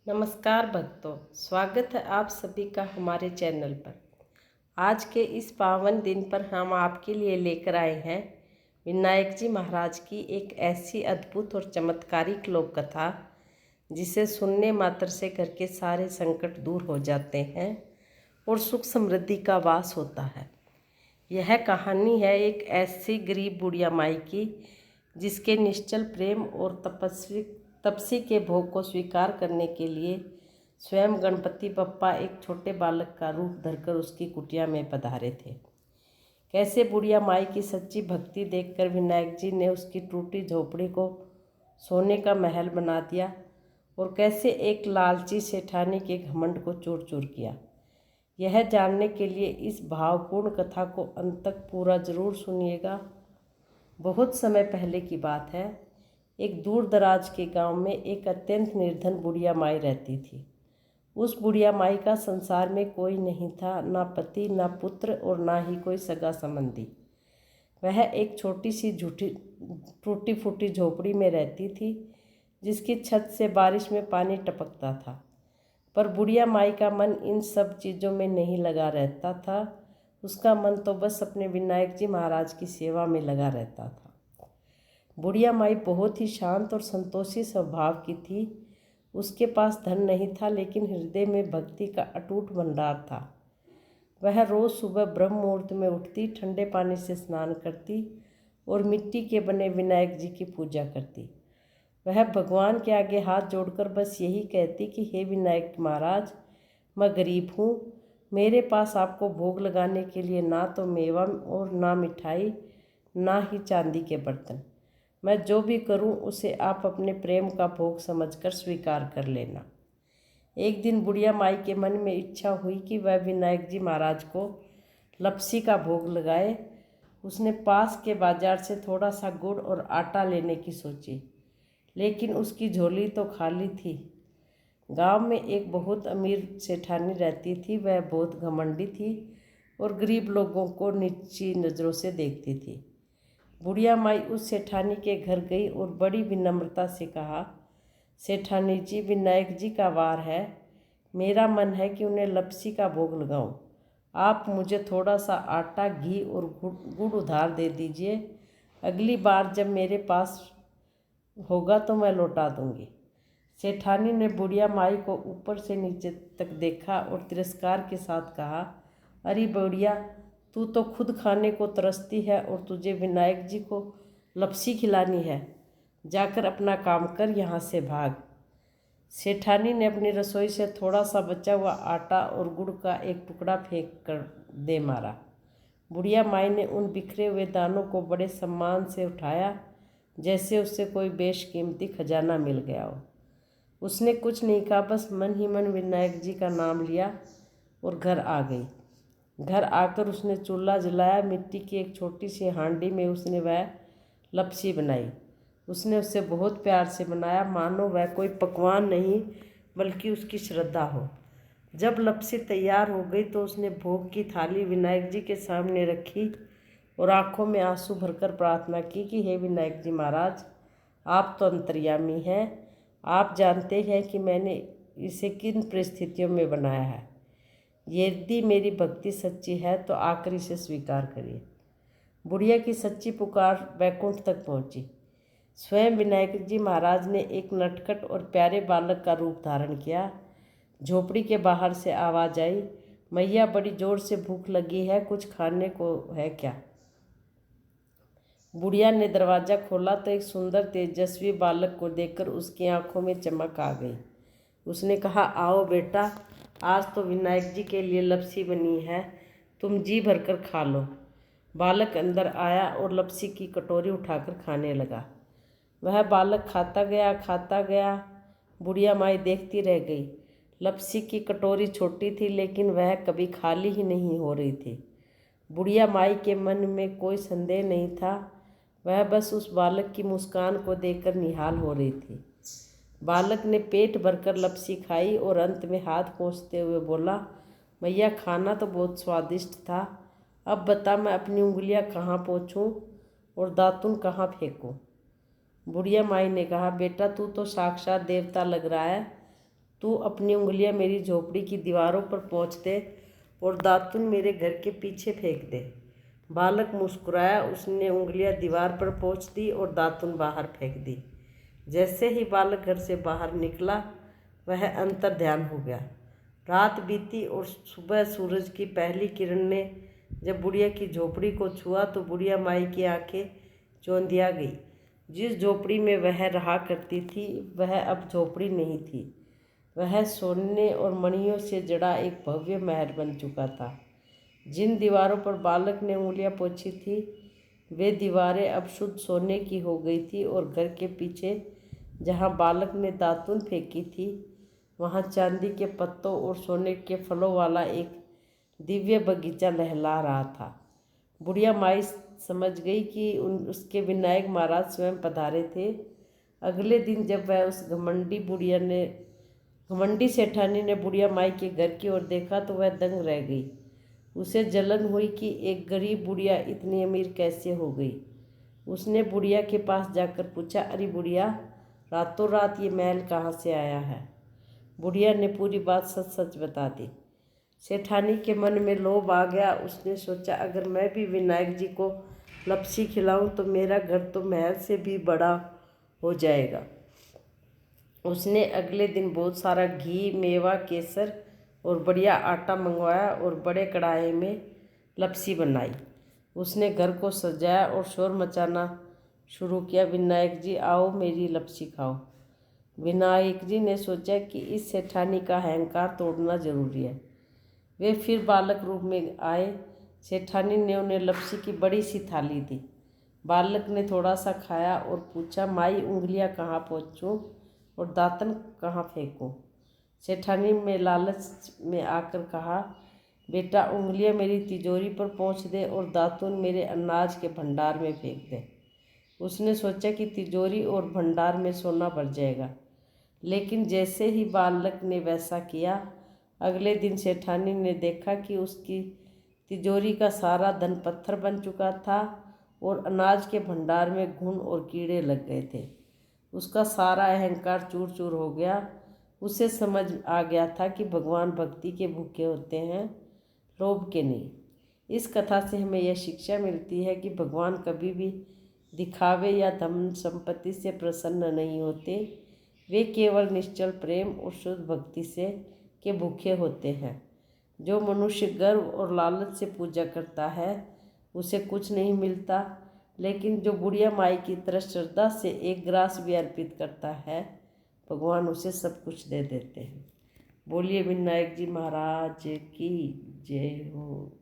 नमस्कार भक्तों, स्वागत है आप सभी का हमारे चैनल पर। आज के इस पावन दिन पर हम आपके लिए लेकर आए हैं विनायक जी महाराज की एक ऐसी अद्भुत और चमत्कारिक लोक कथा जिसे सुनने मात्र से घर के सारे संकट दूर हो जाते हैं और सुख समृद्धि का वास होता है। यह कहानी है एक ऐसी गरीब बुढ़िया माई की जिसके निश्चल प्रेम और तपस्या के भोग को स्वीकार करने के लिए स्वयं गणपति बप्पा एक छोटे बालक का रूप धरकर उसकी कुटिया में पधारे थे। कैसे बुढ़िया माई की सच्ची भक्ति देखकर विनायक जी ने उसकी टूटी झोपड़ी को सोने का महल बना दिया और कैसे एक लालची सेठानी के घमंड को चूर चूर किया। यह जानने के लिए इस भावपूर्ण कथा को अंत तक पूरा जरूर सुनिएगा। बहुत समय पहले की बात है। एक दूर दराज के गांव में एक अत्यंत निर्धन बुढ़िया माई रहती थी। उस बुढ़िया माई का संसार में कोई नहीं था, ना पति, ना पुत्र और ना ही कोई सगा संबंधी। वह एक छोटी सी टूटी फूटी झोपड़ी में रहती थी जिसकी छत से बारिश में पानी टपकता था। पर बुढ़िया माई का मन इन सब चीज़ों में नहीं लगा रहता था। उसका मन तो बस अपने विनायक जी महाराज की सेवा में लगा रहता था। बुढ़िया माई बहुत ही शांत और संतोषी स्वभाव की थी। उसके पास धन नहीं था, लेकिन हृदय में भक्ति का अटूट भंडार था। वह रोज़ सुबह ब्रह्म मुहूर्त में उठती, ठंडे पानी से स्नान करती और मिट्टी के बने विनायक जी की पूजा करती। वह भगवान के आगे हाथ जोड़कर बस यही कहती कि हे विनायक महाराज, मैं गरीब हूँ, मेरे पास आपको भोग लगाने के लिए ना तो मेवा और ना मिठाई, ना ही चांदी के बर्तन। मैं जो भी करूं उसे आप अपने प्रेम का भोग समझकर स्वीकार कर लेना। एक दिन बुढ़िया माई के मन में इच्छा हुई कि वह विनायक जी महाराज को लपसी का भोग लगाए। उसने पास के बाजार से थोड़ा सा गुड़ और आटा लेने की सोची, लेकिन उसकी झोली तो खाली थी। गांव में एक बहुत अमीर सेठानी रहती थी। वह बहुत घमंडी थी और गरीब लोगों को नीची नज़रों से देखती थी। बुढ़िया माई उस सेठानी के घर गई और बड़ी विनम्रता से कहा, सेठानी जी, विनायक जी का वार है, मेरा मन है कि उन्हें लपसी का भोग लगाऊं। आप मुझे थोड़ा सा आटा, घी और गुड़ उधार दे दीजिए। अगली बार जब मेरे पास होगा तो मैं लौटा दूंगी। सेठानी ने बुढ़िया माई को ऊपर से नीचे तक देखा और तिरस्कार के साथ कहा, अरे बुढ़िया, तू तो खुद खाने को तरसती है और तुझे विनायक जी को लपसी खिलानी है। जाकर अपना काम कर, यहाँ से भाग। सेठानी ने अपनी रसोई से थोड़ा सा बचा हुआ आटा और गुड़ का एक टुकड़ा फेंक कर दे मारा। बुढ़िया माई ने उन बिखरे हुए दानों को बड़े सम्मान से उठाया, जैसे उससे कोई बेशकीमती खजाना मिल गया हो। उसने कुछ नहीं कहा, बस मन ही मन विनायक जी का नाम लिया और घर आ गई। घर आकर उसने चूल्हा जलाया। मिट्टी की एक छोटी सी हांडी में उसने वह लपसी बनाई। उसने उसे बहुत प्यार से बनाया, मानो वह कोई पकवान नहीं बल्कि उसकी श्रद्धा हो। जब लपसी तैयार हो गई तो उसने भोग की थाली विनायक जी के सामने रखी और आंखों में आंसू भरकर प्रार्थना की कि हे विनायक जी महाराज, आप तो अंतर्यामी हैं। आप जानते हैं कि मैंने इसे किन परिस्थितियों में बनाया है। यदि मेरी भक्ति सच्ची है तो आकर इसे स्वीकार करिए। बुढ़िया की सच्ची पुकार वैकुंठ तक पहुंची। स्वयं विनायक जी महाराज ने एक नटखट और प्यारे बालक का रूप धारण किया। झोपड़ी के बाहर से आवाज़ आई, मैया, बड़ी जोर से भूख लगी है, कुछ खाने को है क्या? बुढ़िया ने दरवाज़ा खोला तो एक सुंदर तेजस्वी बालक को देखकर उसकी आंखों में चमक आ गई। उसने कहा, आओ बेटा, आज तो विनायक जी के लिए लपसी बनी है, तुम जी भरकर खा लो। बालक अंदर आया और लपसी की कटोरी उठाकर खाने लगा। वह बालक खाता गया। बुढ़िया माई देखती रह गई। लपसी की कटोरी छोटी थी, लेकिन वह कभी खाली ही नहीं हो रही थी। बुढ़िया माई के मन में कोई संदेह नहीं था। वह बस उस बालक की मुस्कान को देखकर निहाल हो रही थी। बालक ने पेट भरकर लपसी खाई और अंत में हाथ पोंछते हुए बोला, मैया, खाना तो बहुत स्वादिष्ट था। अब बता, मैं अपनी उंगलियां कहाँ पोंछूं और दातुन कहाँ फेंकूं? बुढ़िया माई ने कहा, बेटा, तू तो साक्षात देवता लग रहा है। तू अपनी उंगलियां मेरी झोपड़ी की दीवारों पर पोंछ दे और दातुन मेरे घर के पीछे फेंक दे। बालक मुस्कुराया। उसने उंगलियां दीवार पर पोंछ दी और दातुन बाहर फेंक दी। जैसे ही बालक घर से बाहर निकला वह अंतर्ध्यान हो गया। रात बीती और सुबह सूरज की पहली किरण ने जब बुढ़िया की झोपड़ी को छुआ तो बुढ़िया माई की आंखें चौंधिया गई। जिस झोपड़ी में वह रहा करती थी वह अब झोपड़ी नहीं थी, वह सोने और मणियों से जड़ा एक भव्य महल बन चुका था। जिन दीवारों पर बालक ने उंगलियां पोंछी थी वे दीवारें अब शुद्ध सोने की हो गई थी और घर के पीछे जहाँ बालक ने दातुन फेंकी थी वहाँ चांदी के पत्तों और सोने के फलों वाला एक दिव्य बगीचा लहला रहा था। बुढ़िया माई समझ गई कि उसके विनायक महाराज स्वयं पधारे थे। अगले दिन जब वह उस घमंडी सेठानी ने बुढ़िया माई के घर की ओर देखा तो वह दंग रह गई। उसे जलन हुई कि एक गरीब बुढ़िया इतनी अमीर कैसे हो गई। उसने बुढ़िया के पास जाकर पूछा, अरे बुढ़िया, रातों रात ये महल कहाँ से आया है? बुढ़िया ने पूरी बात सच सच बता दी। सेठानी के मन में लोभ आ गया। उसने सोचा, अगर मैं भी विनायक जी को लपसी खिलाऊं तो मेरा घर तो महल से भी बड़ा हो जाएगा। उसने अगले दिन बहुत सारा घी, मेवा, केसर और बढ़िया आटा मंगवाया और बड़े कढ़ाई में लपसी बनाई। उसने घर को सजाया और शोर मचाना शुरू किया, विनायक जी आओ, मेरी लपसी खाओ। विनायक जी ने सोचा कि इस सेठानी का अहंकार तोड़ना जरूरी है। वे फिर बालक रूप में आए। सेठानी ने उन्हें लपसी की बड़ी सी थाली दी। बालक ने थोड़ा सा खाया और पूछा, माई, उंगलियां कहाँ पोंछूं और दातन कहाँ फेंकूं? सेठानी में लालच में आकर कहा, बेटा, उंगलियां मेरी तिजोरी पर पोंछ दे और दातुन मेरे अनाज के भंडार में फेंक दे। उसने सोचा कि तिजोरी और भंडार में सोना भर जाएगा, लेकिन जैसे ही बालक ने वैसा किया, अगले दिन सेठानी ने देखा कि उसकी तिजोरी का सारा धन पत्थर बन चुका था और अनाज के भंडार में घुन और कीड़े लग गए थे। उसका सारा अहंकार चूर चूर हो गया। उसे समझ आ गया था कि भगवान भक्ति के भूखे होते हैं, लोभ के नहीं। इस कथा से हमें यह शिक्षा मिलती है कि भगवान कभी भी दिखावे या धन संपत्ति से प्रसन्न नहीं होते। वे केवल निश्चल प्रेम और शुद्ध भक्ति से के भूखे होते हैं। जो मनुष्य गर्व और लालच से पूजा करता है उसे कुछ नहीं मिलता, लेकिन जो बुढ़िया माई की तरह श्रद्धा से एक ग्रास भी अर्पित करता है भगवान उसे सब कुछ दे देते हैं। बोलिए विनायक जी महाराज की जय हो।